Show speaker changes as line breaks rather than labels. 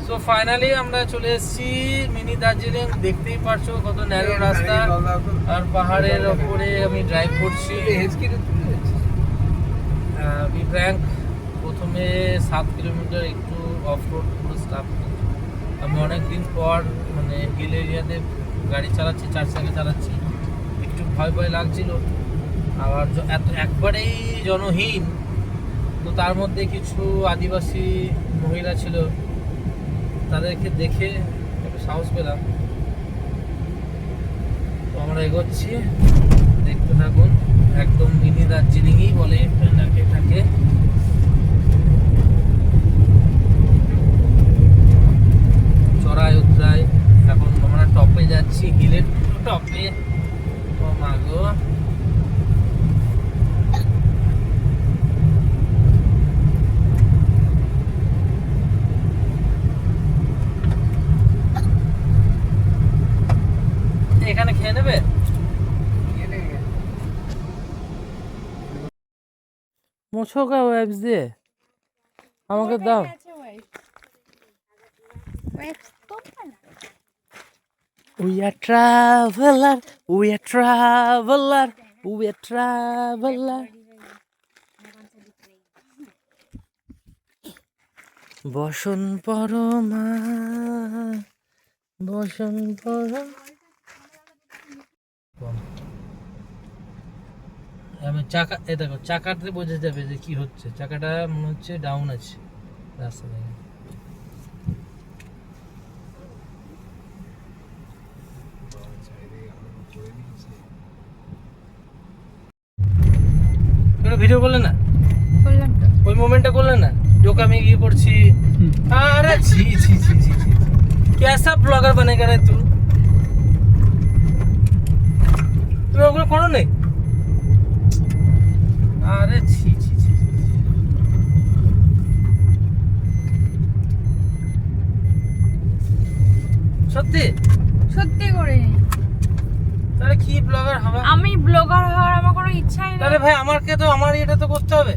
So finally আমরা চলে এসেছি মিনি দার্জিলিং। দেখতেই পারছো কত ন্যারো রাস্তা, আর পাহাড়ের ওপরে আমি ড্রাইভ করছি। বিপ্র্যাঙ্ক প্রথমে 7 কিলোমিটার একটু অফ রোড পুরো স্টাফ। আমি অনেকদিন পর মানে হিল এরিয়াতে গাড়ি চালাচ্ছি, 4 চাকা চালাচ্ছি, একটু ভয় ভয় লাগছিল। আবার এত একবারেই জনহীন, তো তার মধ্যে কিছু আদিবাসী মহিলা ছিল, তাদেরকে দেখে একটু সাহস পেলাম। তো আমরা এগোচ্ছি, দেখতে থাকুন। একদম মিনি দার্জিলিংই বলে এটাকে। চড়াই উতরাই, এখন আমরা টপে যাচ্ছি, হিলের টপে। ও মা গো, এখানে খেয়ে নেবে? মোছকা ওয়েবস দিয়ে আমাকে দাও। We are traveler, we are traveler, we are traveler. বসন পরমা, বসন পরম। আমি চাকা, এ দেখো চাকাতে বোঝা যাবে যে কি হচ্ছে। চাকাটা মনে হচ্ছে ডাউন আছে রাস্তা থেকে। ভিডিও করলে না?
করলাম তো।
ওই মোমেন্টটা করলে না, যোক আমি ইয়ে করছি। আরে ছি ছি ছি ছি ছি, कैसा ब्लॉगर बनेगा रे तू? তুমি ওগুলো করো নি? আরে ছি ছি ছি, সত্যি
সত্যি করে
তাহলে কি ব্লগার হবে?
আমি ব্লগার হওয়ার আমার কোনো ইচ্ছাই নেই।
তাহলে ভাই আমাকে তো আমার এটা তো করতে হবে।